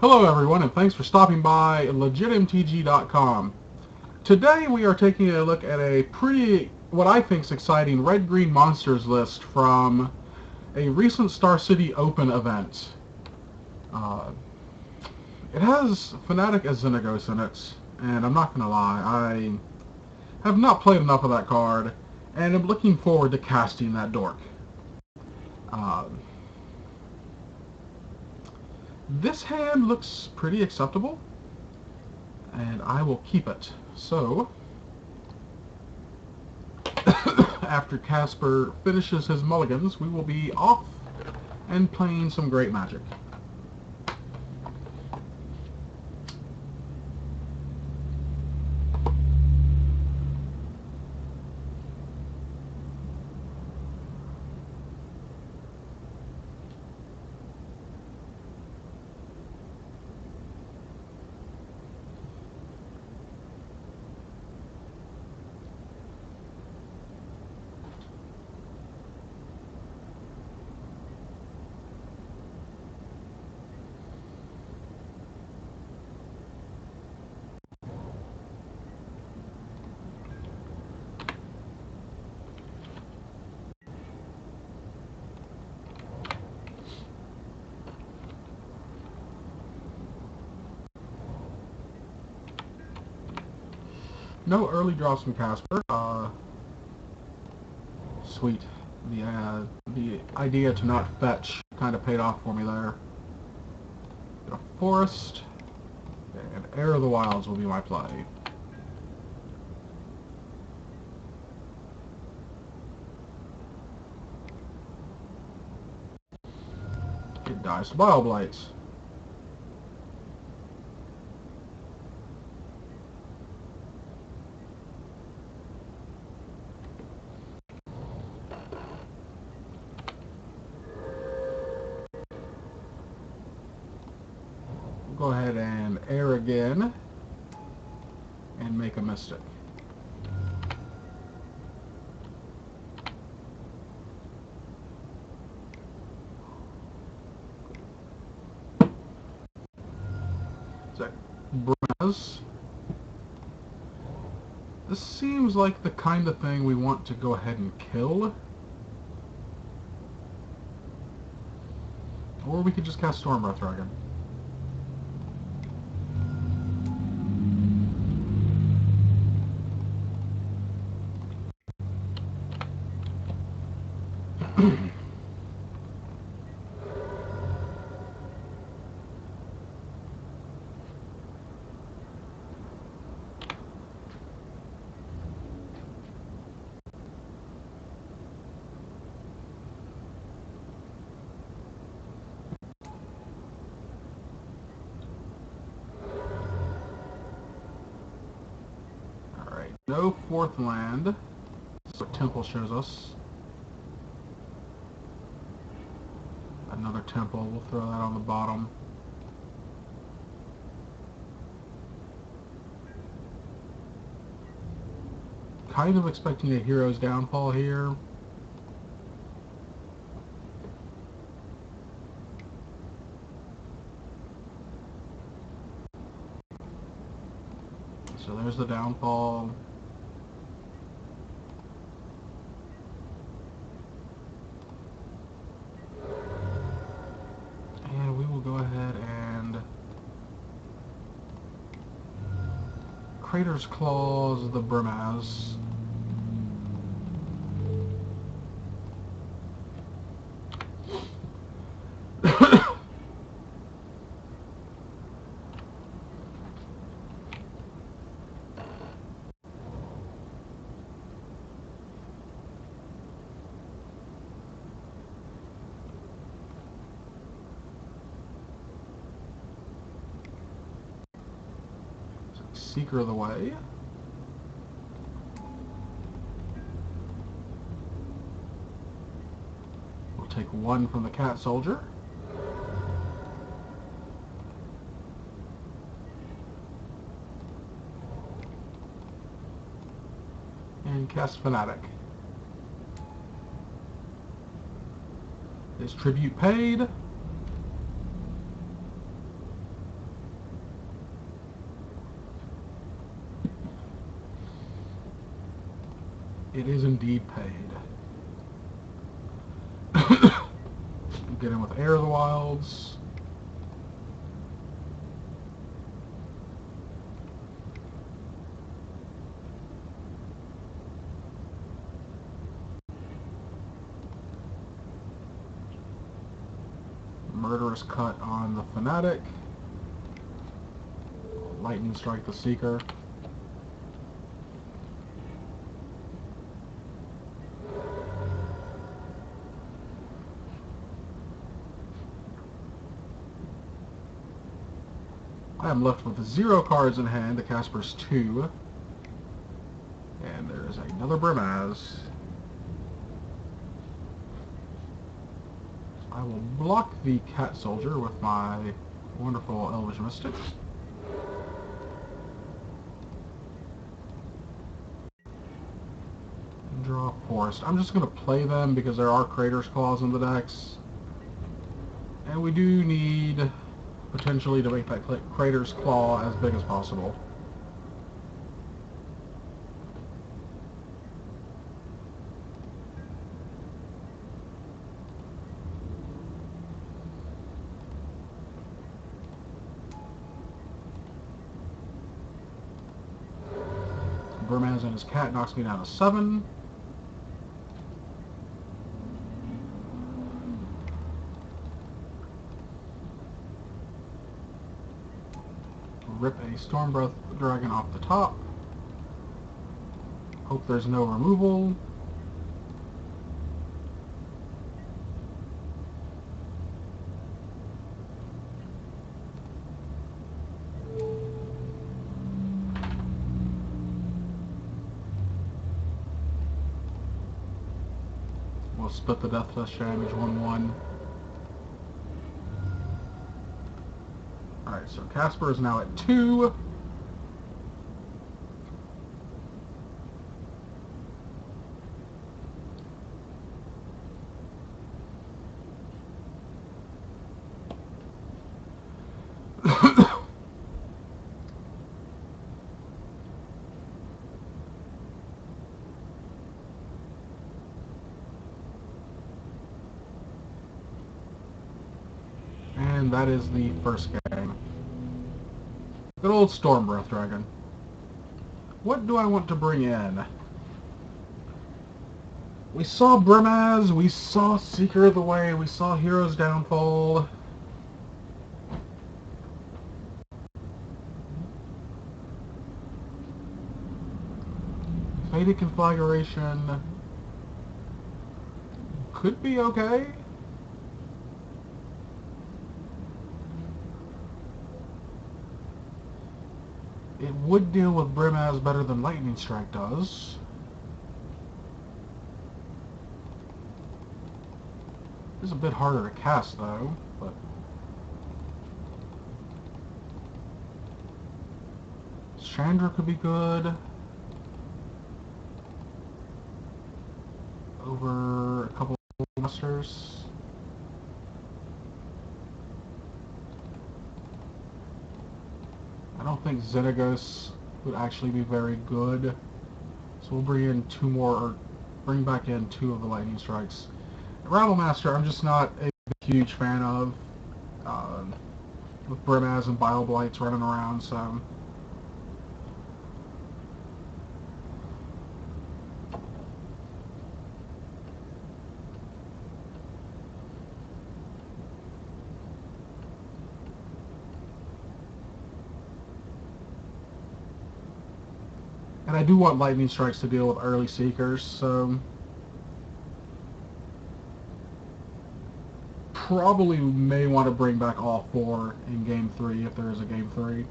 Hello everyone, and thanks for stopping by legitmtg.com. Today we are taking a look at a pretty, what I think is exciting, Red Green Monsters list from a recent Star City Open event. It has Fnatic as Xenagos in it, and I'm not going to lie, I have not played enough of that card, and am looking forward to casting that dork. This hand looks pretty acceptable, and I will keep it. So, after Casper finishes his mulligans, we will be off and playing some great Magic. No early draws from Casper. Sweet. The idea to not fetch kind of paid off for me there. A Forest, and Heir of the Wilds will be my play. It dies to Bile Blights. Go ahead and Heir again, and make a Mystic. So, Braz. This seems like the kind of thing we want to go ahead and kill. Or we could just cast Stormbreath Dragon. Alright, no fourth land. So Temple shows us. Another Temple, we'll throw that on the bottom. Kind of expecting a Hero's Downfall here. So there's the Downfall. And we will go ahead and Crater's Claws the Brimaz. Seeker of the Way. We'll take one from the Cat Soldier. And cast Fnatic. His tribute paid. It is indeed paid. Get in with Heir of the Wilds. Murderous Cut on the Fanatic. Lightning Strike the Seeker. I am left with 0 cards in hand. The Casper's 2. And there's another Brimaz. I will block the Cat Soldier with my wonderful Elvish Mystic. And draw a Forest. I'm just going to play them because there are Crater's Claws in the decks. And we do need potentially to make that Crater's Claw as big as possible. Brimaz and his cat knocks me down to 7. Rip a Stormbreath Dragon off the top. Hope there's no removal. We'll split the Death Touch damage 1-1. Alright, so Casper is now at 2. And that is the first game. Good old Stormbreath Dragon. What do I want to bring in? We saw Brimaz, we saw Seeker of the Way, we saw Hero's Downfall. Fated Conflagration could be okay. It would deal with Brimaz better than Lightning Strike does. It's a bit harder to cast though, but Chandra could be good over a couple of monsters. I don't think Xenagos would actually be very good, so we'll bring in 2 more, or bring back in 2 of the Lightning Strikes. Rabblemaster, I'm just not a huge fan of, with Brimaz and Bile-Blights running around, so... And I do want Lightning Strikes to deal with early Seekers, so... Probably may want to bring back all 4 in Game 3, if there is a Game 3.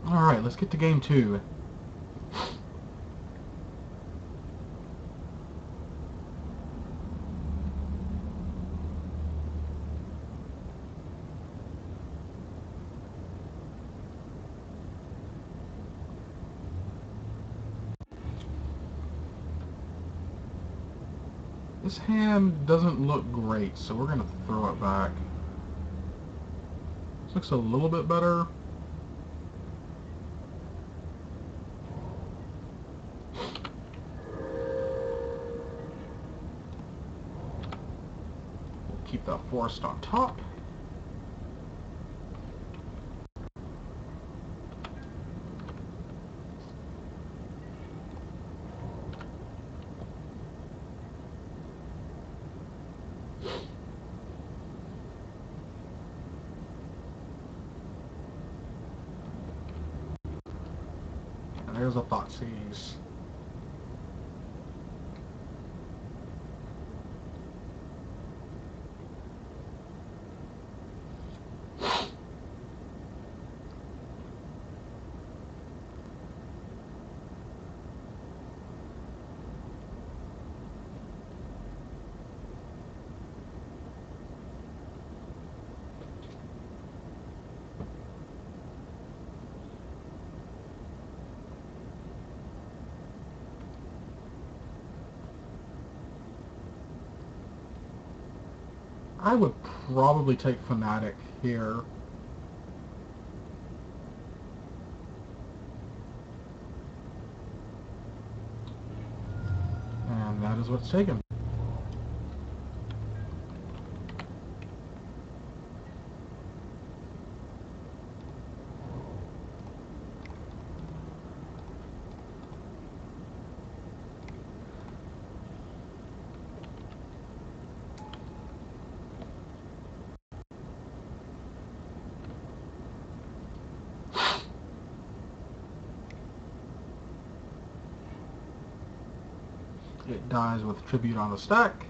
Alright, let's get to game 2. This hand doesn't look great, so we're going to throw it back. This looks a little bit better. We'll keep that forest on top. And there's a Thoughtseize. I would probably take Fanatic here. And that is what's taken. It dies with Tribute on the stack.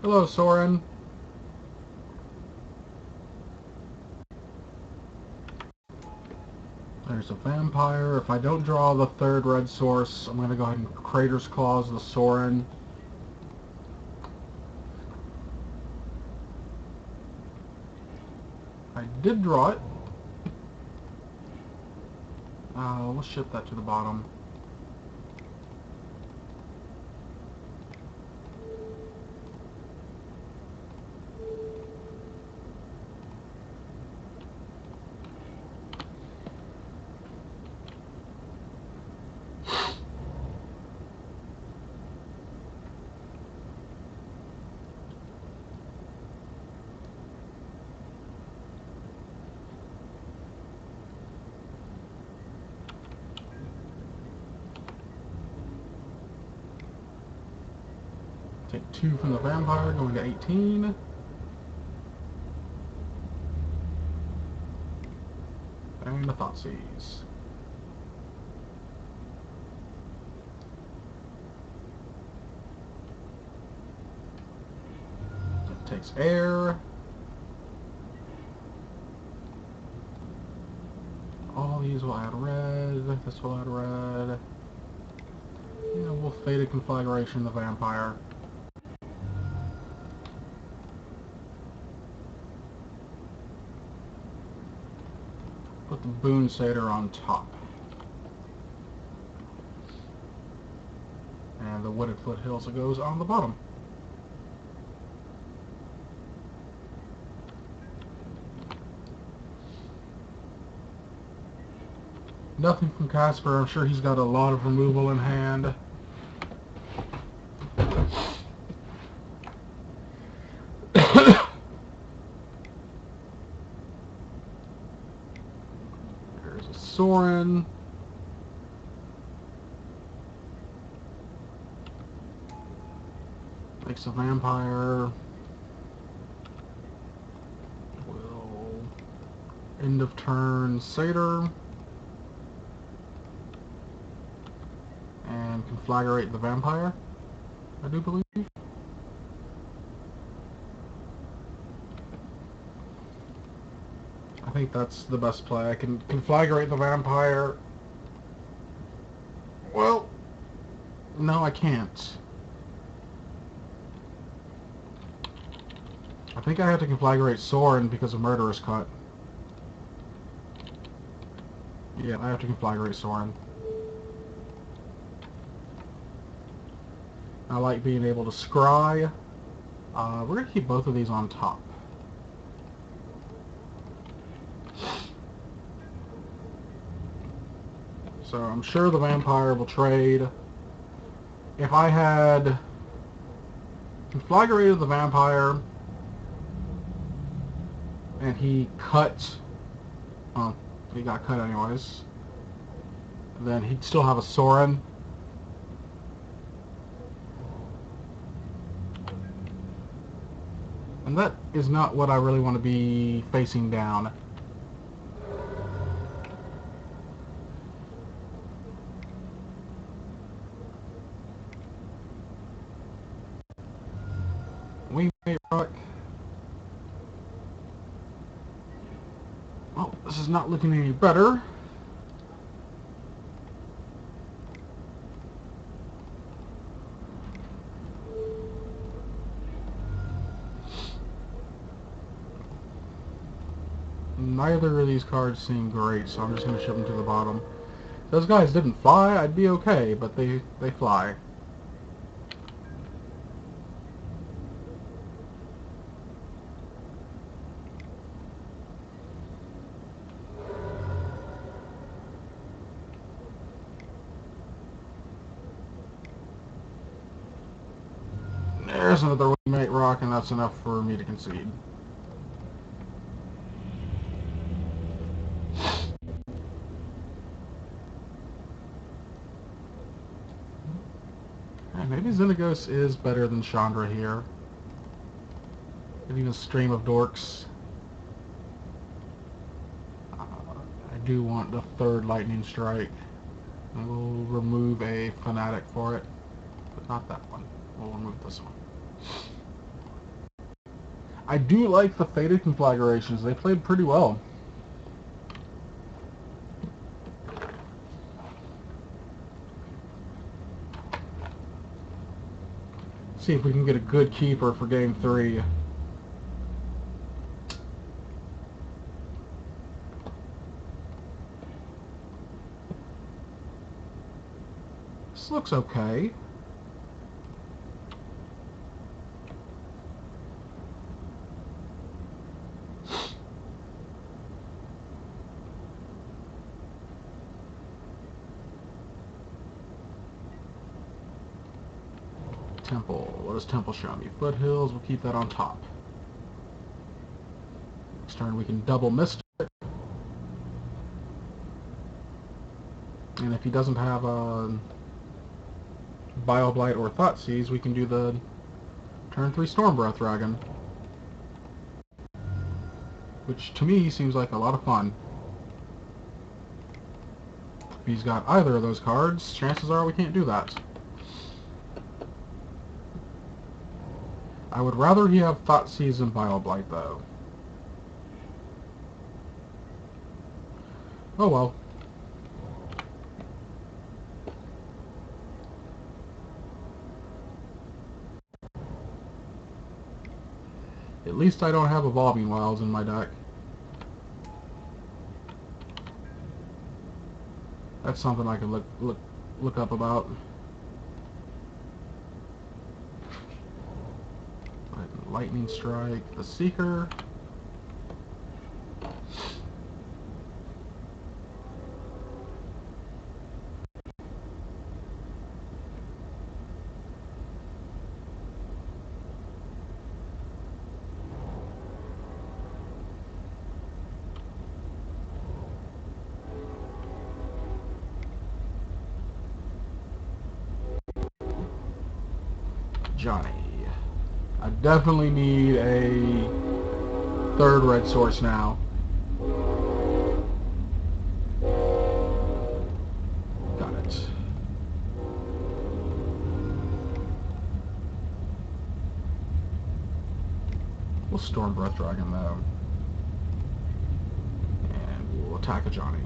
Hello, Soren. There's a Vampire. If I don't draw the third red source, I'm going to go ahead and Crater's Claws the Soren. I did draw it. We'll ship that to the bottom. Take 2 from the Vampire, going to 18. And a Thoughtseize. It takes air. All these will add red. This will add red. And we'll Fated Conflagration the Vampire. Put the Boon Satyr on top. And the Wooded Foothills goes on the bottom. Nothing from Casper. I'm sure he's got a lot of removal in hand. There's a Soren. Makes a Vampire. Will end of turn Satyr. and Conflagrate the Vampire, I do believe. I think that's the best play. I can Conflagrate the Vampire. Well, no, I can't. I think I have to Conflagrate Sorin because of Murderous Cut. Yeah, I have to Conflagrate Sorin. I like being able to scry. We're going to keep both of these on top. So I'm sure the Vampire will trade. If I had Conflagrated the Vampire and he cut, well, he got cut anyways, then he'd still have a Sorin. And that is not what I really want to be facing down. Wingmate Rock. Well, this is not looking any better. Neither of these cards seem great, so I'm just going to ship them to the bottom. If those guys didn't fly, I'd be okay, but they fly. There's another Wingmate Rock, and that's enough for me to concede. Maybe Xenagos is better than Chandra here. Getting a Stream of Dorks. I do want the third Lightning Strike. I will remove a Fanatic for it, but not that one. We'll remove this one. I do like the Faded Conflagrations. They played pretty well. See if we can get a good keeper for Game 3. This looks okay. Temple. What does Temple show me? Foothills. We'll keep that on top. Next turn we can double Mystic. And if he doesn't have a Bile-Blight or Thoughtseize, we can do the turn 3 Stormbreath Dragon. Which to me seems like a lot of fun. If he's got either of those cards, chances are we can't do that. I would rather he have Thoughtseize than Bile-Blight, though. Oh well. At least I don't have Evolving Wilds in my deck. That's something I can look up about. Lightning Strike, the Seeker. Johnny. I definitely need a third red source now. Got it. the Storm Breath Dragon though. And we'll attack a Johnny.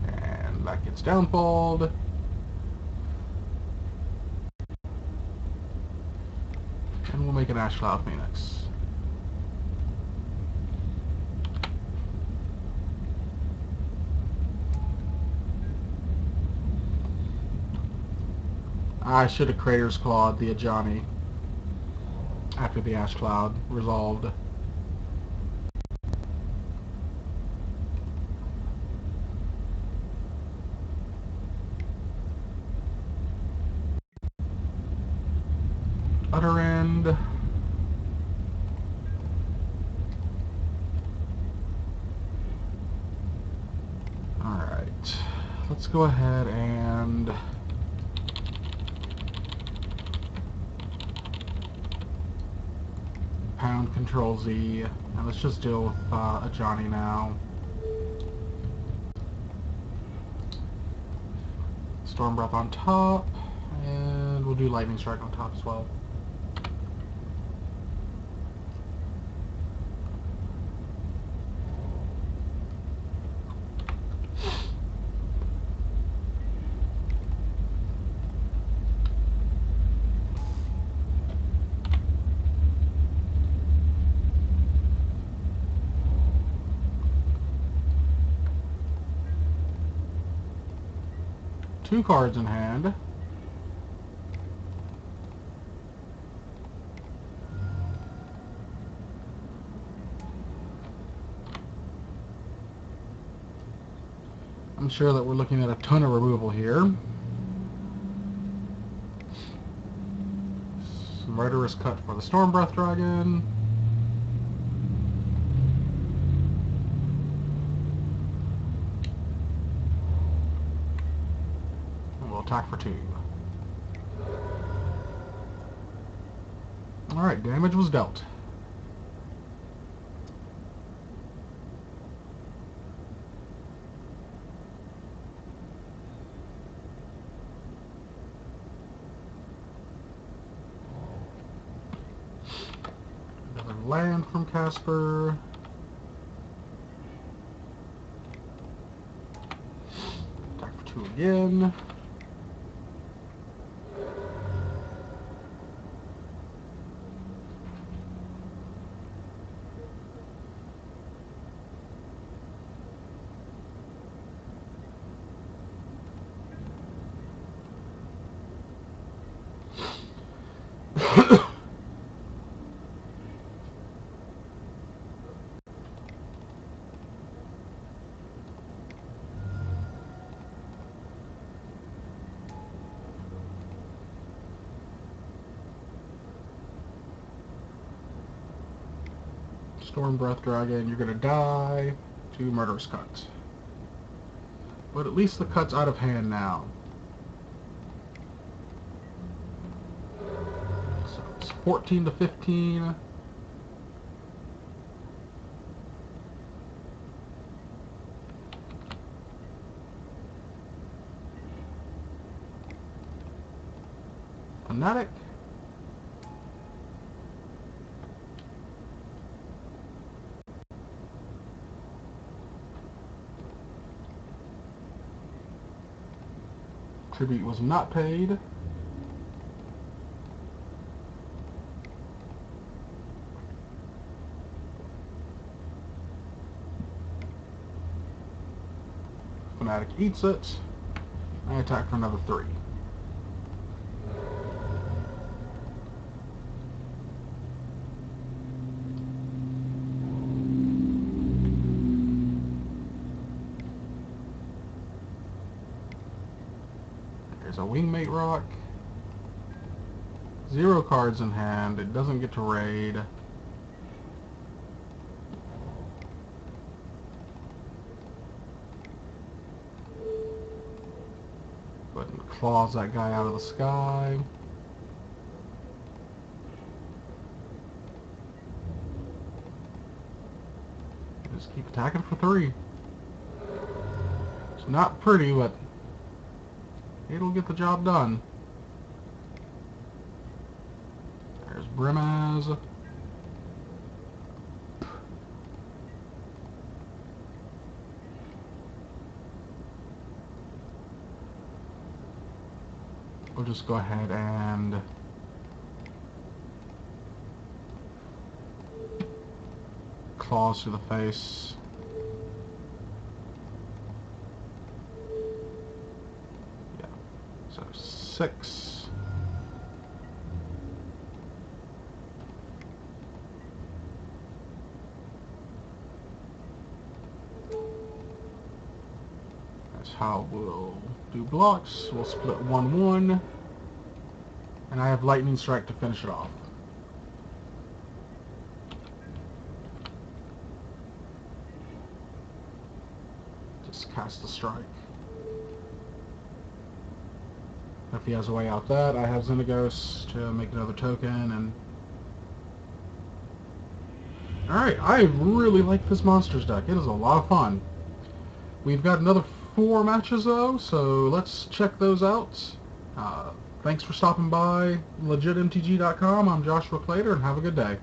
And that gets downfalled. And we'll make an Ash Cloud Phoenix. I should have Crater's Clawed the Ajani after the Ash Cloud resolved. Utter End. Alright, let's go ahead and pound Control Z, and let's just deal with Ajani now. Storm Breath on top, and we'll do Lightning Strike on top as well. Two cards in hand. I'm sure that we're looking at a ton of removal here. Some Murderous Cut for the Storm Breath Dragon. And we'll attack for 2. Alright, damage was dealt. Another land from Casper. Attack for 2 again. Storm Breath Dragon, you're gonna die. 2 Murderous Cuts. But at least the cut's out of hand now. So it's 14 to 15. Fanatic. Tribute was not paid. Fanatic eats it. I attack for another 3. There's a Wingmate Rock. 0 cards in hand. It doesn't get to raid. But it claws that guy out of the sky. Just keep attacking for 3. It's not pretty, but it'll get the job done. There's Brimaz. We'll just go ahead and claws through the face. Yeah. So 6. That's how we'll do blocks. We'll split 1-1. And I have Lightning Strike to finish it off. Just cast the strike. If he has a way out that, I have Xenagos to make another token, and... Alright, I really like this Monsters deck. It is a lot of fun. We've got another 4 matches, though, so let's check those out. Thanks for stopping by LegitMTG.com. I'm Joshua Clater, and have a good day.